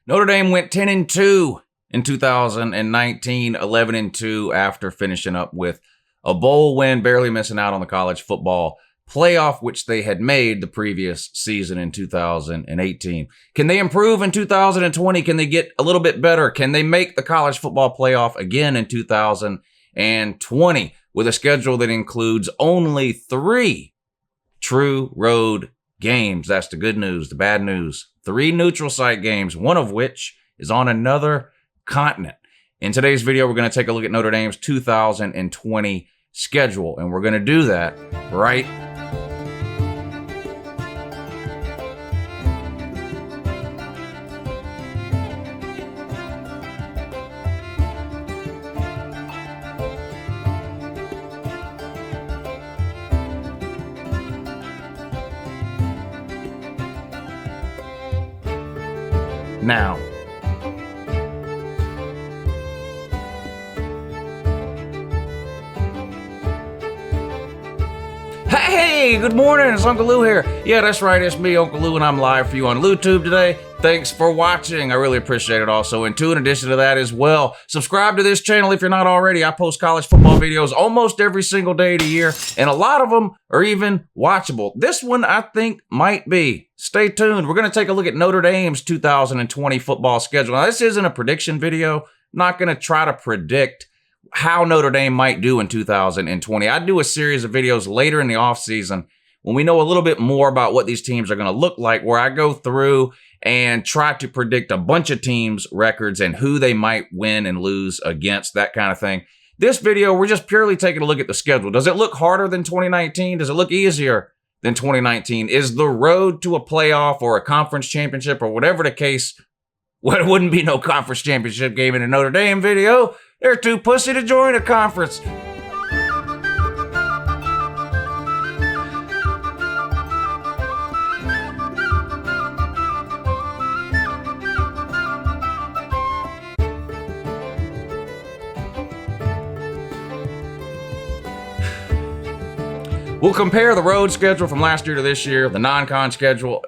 Notre Dame went 10-2 in 2019, 11-2 after finishing up with a bowl win, barely missing out on the college football playoff, which they had made the previous season in 2018. Can they improve in 2020? Can they get a little bit better? Can they make the college football playoff again in 2020 with a schedule that includes only 3 true road games? That's the good news. The bad news: 3 neutral site games, one of which is on another continent. In today's video, we're going to take a look at Notre Dame's 2020 schedule, and we're going to do that right now. Hey, good morning, it's Uncle Lou here. Yeah, that's right, it's me, Uncle Lou, and I'm live for you on YouTube today. Thanks for watching, I really appreciate it also. And in addition to that as well, subscribe to this channel if you're not already. I post college football videos almost every single day of the year, and a lot of them are even watchable. This one I think might be. Stay tuned. We're going to take a look at Notre Dame's 2020 football schedule. Now, this isn't a prediction video. I'm not going to try to predict how Notre Dame might do in 2020. I do a series of videos later in the offseason when we know a little bit more about what these teams are going to look like, where I go through and try to predict a bunch of teams' records and who they might win and lose against, that kind of thing. This video, we're just purely taking a look at the schedule. Does it look harder than 2019? Does it look easier than 2019? Is the road to a playoff or a conference championship or whatever the case? Well, it wouldn't be no conference championship game in a Notre Dame video. They're too pussy to join a conference. We'll compare the road schedule from last year to this year, the non-con schedule.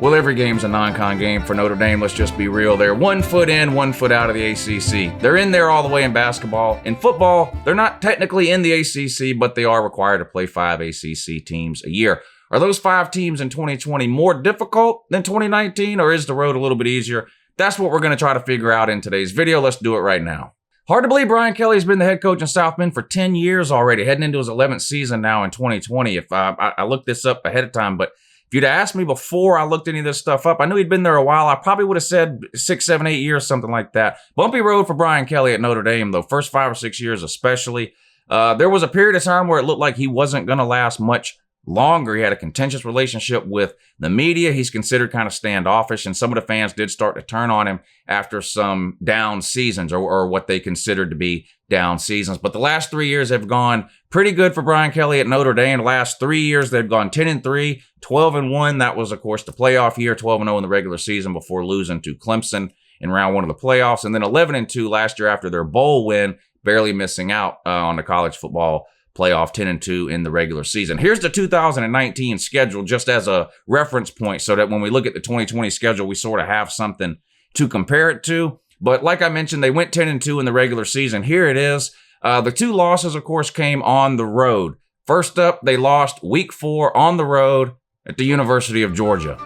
Well, every game's a non-con game for Notre Dame. Let's just be real. They're 1 foot in, 1 foot out of the ACC. They're in there all the way in basketball. In football, they're not technically in the ACC, but they are required to play 5 ACC teams a year. Are those 5 teams in 2020 more difficult than 2019, or is the road a little bit easier? That's what we're going to try to figure out in today's video. Let's do it right now. Hard to believe Brian Kelly's been the head coach in South Bend for 10 years already, heading into his 11th season now in 2020. If I looked this up ahead of time, but if you'd asked me before I looked any of this stuff up, I knew he'd been there a while. I probably would have said 6, 7, 8 years, something like that. Bumpy road for Brian Kelly at Notre Dame, though. First 5 or 6 years especially. There was a period of time where it looked like he wasn't going to last much longer. He had a contentious relationship with the media. He's considered kind of standoffish, and some of the fans did start to turn on him after some down seasons, or what they considered to be down seasons. But the last 3 years have gone pretty good for Brian Kelly at Notre Dame. The last 3 years, they've gone 10-3, 12-1. That was, of course, the playoff year, 12-0 in the regular season before losing to Clemson in round 1 of the playoffs. And then 11-2 last year after their bowl win, barely missing out on the college football playoff, 10-2 in the regular season. Here's the 2019 schedule just as a reference point so that when we look at the 2020 schedule, we sort of have something to compare it to. But like I mentioned, they went 10-2 in the regular season. Here it is. The 2 losses, of course, came on the road. First up, they lost week 4 on the road at the University of Georgia.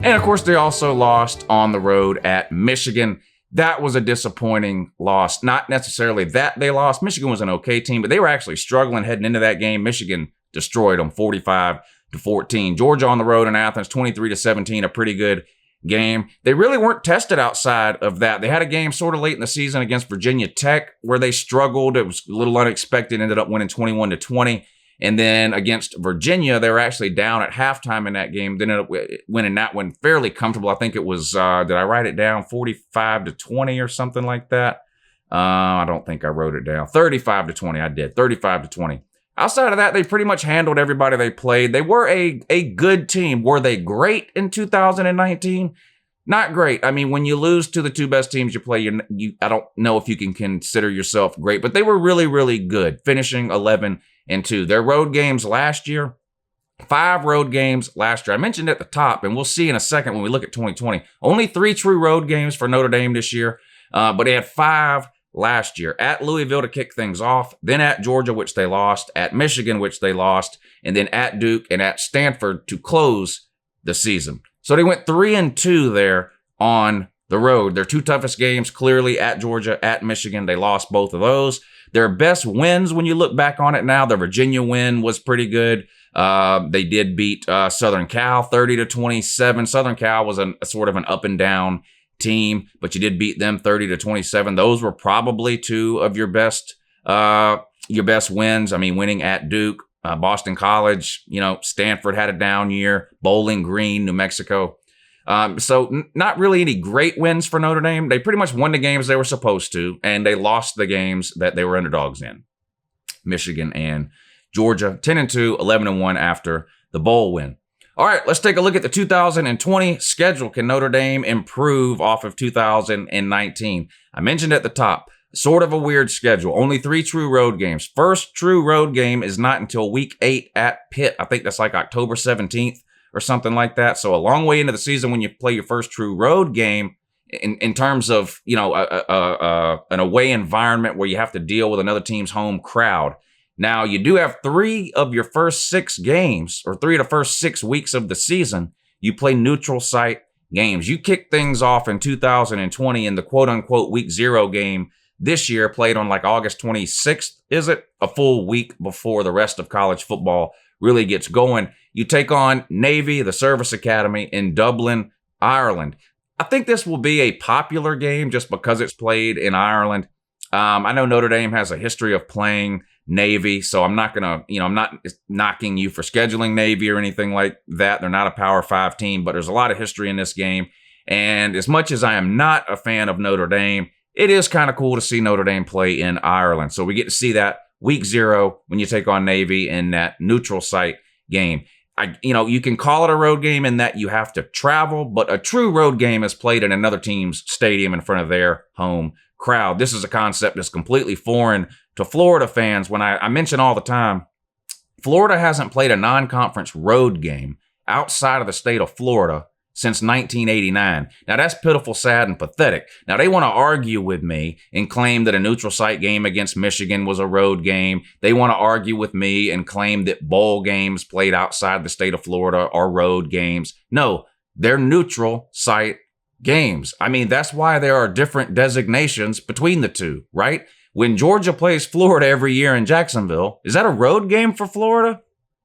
And of course, they also lost on the road at Michigan. That was a disappointing loss. Not necessarily that they lost. Michigan was an okay team, but they were actually struggling heading into that game. Michigan destroyed them 45-14. Georgia on the road in Athens, 23-17, a pretty good game. They really weren't tested outside of that. They had a game sort of late in the season against Virginia Tech where they struggled. It was a little unexpected, ended up winning 21-20. And then against Virginia, they were actually down at halftime in that game. Then ended up winning that one fairly comfortable. I think it was, did I write it down? 45-20 or something like that. I don't think I wrote it down. 35-20, I did. 35-20. Outside of that, they pretty much handled everybody they played. They were a good team. Were they great in 2019? Not great. I mean, when you lose to the two best teams you play, I don't know if you can consider yourself great, but they were really, really good, finishing 11-2. Their road games last year, 5 road games last year. I mentioned at the top, and we'll see in a second when we look at 2020, only 3 true road games for Notre Dame this year, but they had 5 last year. At Louisville to kick things off, then at Georgia, which they lost, at Michigan, which they lost, and then at Duke and at Stanford to close the season. So they went 3-2 there on the road. Their 2 toughest games, clearly at Georgia, at Michigan. They lost both of those. Their best wins, when you look back on it now, the Virginia win was pretty good. They did beat Southern Cal 30-27. Southern Cal was a sort of an up and down team, but you did beat them 30-27. Those were probably 2 of your best wins. I mean, winning at Duke, Boston College, Stanford had a down year, Bowling Green, New Mexico. So not really any great wins for Notre Dame. They pretty much won the games they were supposed to, and they lost the games that they were underdogs in. Michigan and Georgia, 10-2, 11-1 after the bowl win. All right, let's take a look at the 2020 schedule. Can Notre Dame improve off of 2019? I mentioned at the top, sort of a weird schedule. Only 3 true road games. First true road game is not until week 8 at Pitt. I think that's like October 17th or something like that. So a long way into the season when you play your first true road game in terms of, an away environment where you have to deal with another team's home crowd. Now, you do have 3 of your first 6 games, or 3 of the first 6 weeks of the season, you play neutral site games. You kick things off in 2020 in the quote-unquote week 0 game this year, played on like August 26th, is it? A full week before the rest of college football really gets going. You take on Navy, the Service Academy, in Dublin, Ireland. I think this will be a popular game just because it's played in Ireland. I know Notre Dame has a history of playing Navy, so I'm not I'm not knocking you for scheduling Navy or anything like that. They're not a Power 5 team, but there's a lot of history in this game. And as much as I am not a fan of Notre Dame, it is kind of cool to see Notre Dame play in Ireland. So we get to see that week 0 when you take on Navy in that neutral site game. You can call it a road game in that you have to travel, but a true road game is played in another team's stadium in front of their home crowd. This is a concept that's completely foreign to Florida fans. When I mention all the time, Florida hasn't played a non-conference road game outside of the state of Florida since 1989. Now, that's pitiful, sad, and pathetic. Now, they want to argue with me and claim that a neutral site game against Michigan was a road game. They want to argue with me and claim that bowl games played outside the state of Florida are road games. No, they're neutral site games. I mean, that's why there are different designations between the two, right? When Georgia plays Florida every year in Jacksonville, is that a road game for Florida?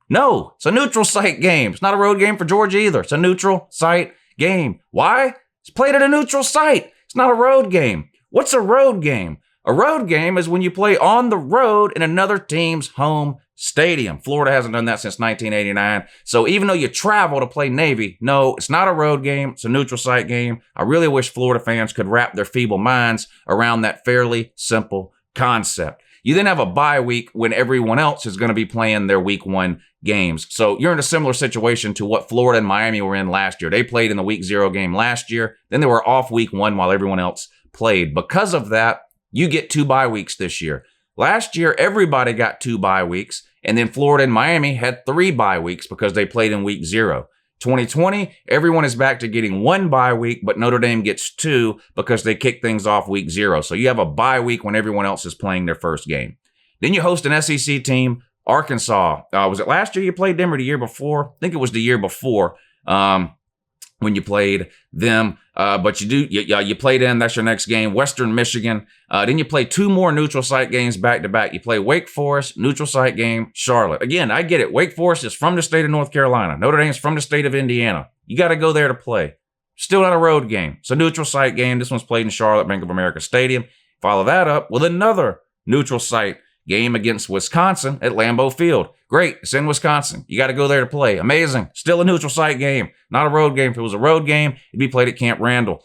No, it's a neutral site game. It's not a road game for Georgia either. It's a neutral site game. Why? It's played at a neutral site. It's not a road game. What's a road game? A road game is when you play on the road in another team's home stadium. Florida hasn't done that since 1989. So even though you travel to play Navy, no, it's not a road game. It's a neutral site game. I really wish Florida fans could wrap their feeble minds around that fairly simple concept. You then have a bye week when everyone else is going to be playing their week 1 games. So you're in a similar situation to what Florida and Miami were in last year. They played in the week 0 game last year. Then they were off week 1 while everyone else played. Because of that, you get 2 bye weeks this year. Last year, everybody got 2 bye weeks. And then Florida and Miami had 3 bye weeks because they played in week 0. 2020, everyone is back to getting 1 bye week, but Notre Dame gets 2 because they kick things off week 0. So you have a bye week when everyone else is playing their first game. Then you host an SEC team, Arkansas. Was it last year you played them or the year before? I think it was the year before when you played them. But you played them. That's your next game. Western Michigan. Then you play 2 more neutral site games back to back. You play Wake Forest, neutral site game, Charlotte. Again, I get it. Wake Forest is from the state of North Carolina. Notre Dame's from the state of Indiana. You got to go there to play. Still not a road game. It's a neutral site game. This one's played in Charlotte, Bank of America Stadium. Follow that up with another neutral site game against Wisconsin at Lambeau Field. Great, it's in Wisconsin. You got to go there to play. Amazing. Still a neutral site game, not a road game. If it was a road game, it'd be played at Camp Randall.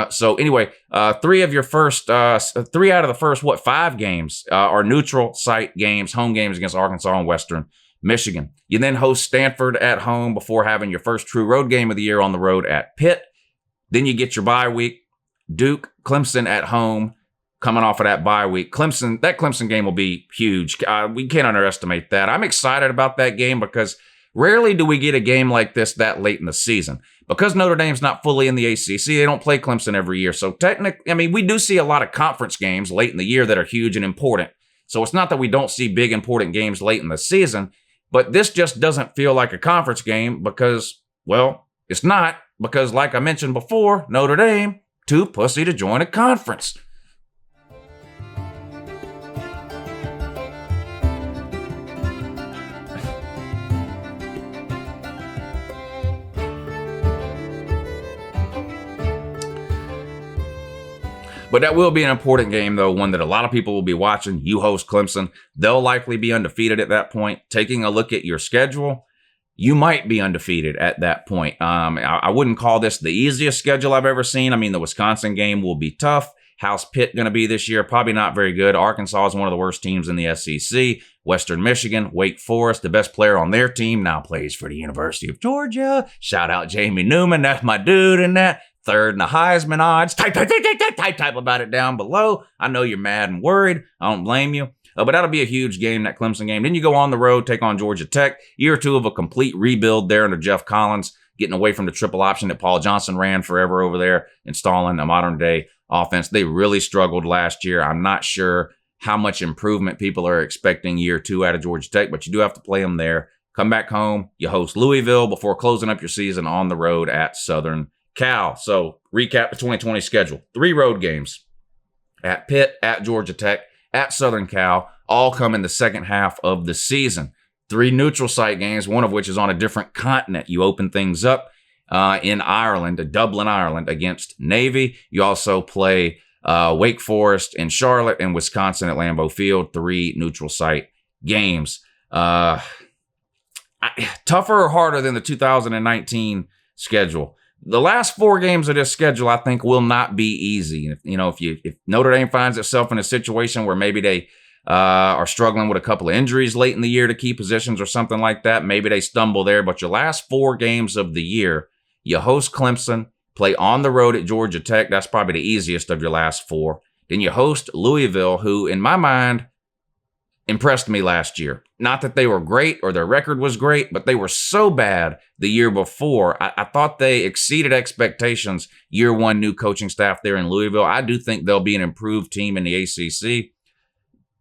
So anyway, three out of the first, 5 games are neutral site games, home games against Arkansas and Western Michigan. You then host Stanford at home before having your first true road game of the year on the road at Pitt. Then you get your bye week, Duke, Clemson at home, coming off of that bye week. That Clemson game will be huge. We can't underestimate that. I'm excited about that game because rarely do we get a game like this that late in the season. Because Notre Dame's not fully in the ACC, they don't play Clemson every year. So technically, we do see a lot of conference games late in the year that are huge and important. So it's not that we don't see big important games late in the season, but this just doesn't feel like a conference game because, well, it's not. Because like I mentioned before, Notre Dame, too pussy to join a conference. But that will be an important game, though, one that a lot of people will be watching. You host Clemson. They'll likely be undefeated at that point. Taking a look at your schedule, you might be undefeated at that point. I wouldn't call this the easiest schedule I've ever seen. The Wisconsin game will be tough. How's Pitt going to be this year? Probably not very good. Arkansas is one of the worst teams in the SEC. Western Michigan, Wake Forest, the best player on their team, now plays for the University of Georgia. Shout out Jamie Newman. That's my dude in that. Third in the Heisman odds. Type about it down below. I know you're mad and worried. I don't blame you. But that'll be a huge game, that Clemson game. Then you go on the road, take on Georgia Tech. Year or two of a complete rebuild there under Jeff Collins, getting away from the triple option that Paul Johnson ran forever over there, installing a modern-day offense. They really struggled last year. I'm not sure how much improvement people are expecting year 2 out of Georgia Tech, but you do have to play them there. Come back home. You host Louisville before closing up your season on the road at Southern Cal. So recap the 2020 schedule. 3 road games at Pitt, at Georgia Tech, at Southern Cal, all come in the second half of the season. 3 neutral site games, one of which is on a different continent. You open things up in Ireland, Dublin, Ireland, against Navy. You also play Wake Forest in Charlotte and Wisconsin at Lambeau Field. 3 neutral site games. Tougher or harder than the 2019 schedule? The last 4 games of this schedule, I think, will not be easy. If Notre Dame finds itself in a situation where maybe they are struggling with a couple of injuries late in the year to key positions or something like that, maybe they stumble there. But your last 4 games of the year, you host Clemson, play on the road at Georgia Tech. That's probably the easiest of your last 4. Then you host Louisville, who, in my mind, impressed me last year. Not that they were great or their record was great, but they were so bad the year before. I thought they exceeded expectations. Year 1 new coaching staff there in Louisville. I do think they'll be an improved team in the ACC.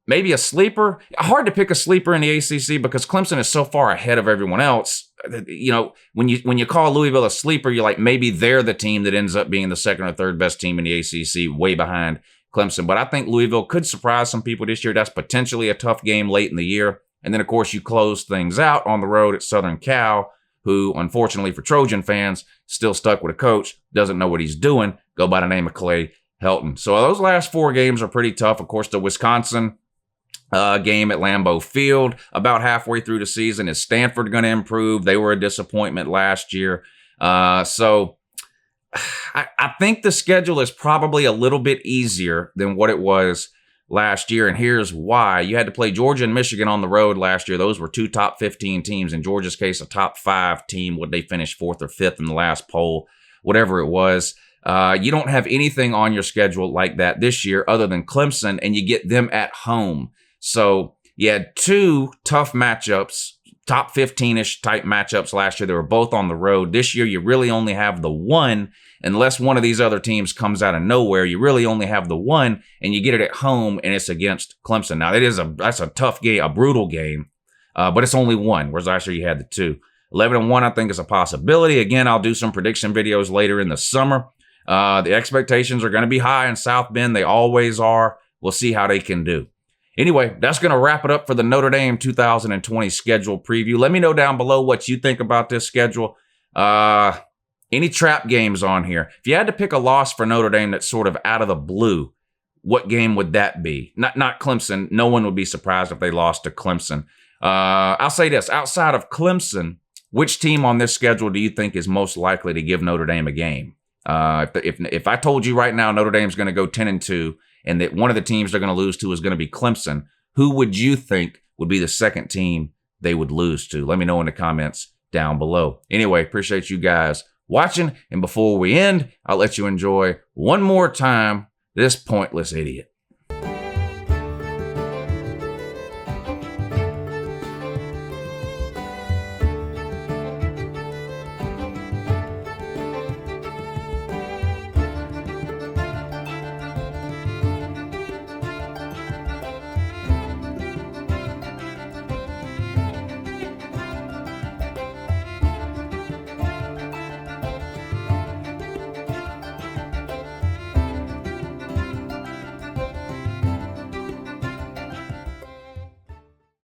Maybe a sleeper. Hard to pick a sleeper in the ACC because Clemson is so far ahead of everyone else. When you call Louisville a sleeper, you're like, maybe they're the team that ends up being the second or third best team in the ACC, way behind Clemson. But I think Louisville could surprise some people this year. That's potentially a tough game late in the year. And then, of course, you close things out on the road at Southern Cal, who, unfortunately for Trojan fans, still stuck with a coach, doesn't know what he's doing, go by the name of Clay Helton. So those last 4 games are pretty tough. Of course, the Wisconsin game at Lambeau Field about halfway through the season. Is Stanford going to improve? They were a disappointment last year. So I think the schedule is probably a little bit easier than what it was last year, and here's why. You had to play Georgia and Michigan on the road last year. Those were 2 top 15 teams. In Georgia's case, a top 5 team. Would they finish 4th or 5th in the last poll? Whatever it was. You don't have anything on your schedule like that this year other than Clemson, and you get them at home. So you had 2 tough matchups, top 15-ish type matchups last year. They were both on the road. This year, you really only have the one, unless one of these other teams comes out of nowhere. You really only have the one, and you get it at home, and it's against Clemson. Now, that's a tough game, a brutal game, but it's only one, whereas last year you had the 2. 11-1, I think, is a possibility. Again, I'll do some prediction videos later in the summer. The expectations are going to be high in South Bend. They always are. We'll see how they can do. Anyway, that's going to wrap it up for the Notre Dame 2020 schedule preview. Let me know down below what you think about this schedule. Any trap games on here? If you had to pick a loss for Notre Dame that's sort of out of the blue, what game would that be? Not Clemson. No one would be surprised if they lost to Clemson. I'll say this. Outside of Clemson, which team on this schedule do you think is most likely to give Notre Dame a game? If I told you right now Notre Dame's going to go 10-2 and that one of the teams they're going to lose to is going to be Clemson, who would you think would be the second team they would lose to? Let me know in the comments down below. Anyway, appreciate you guys watching. And before we end, I'll let you enjoy one more time this pointless idiot.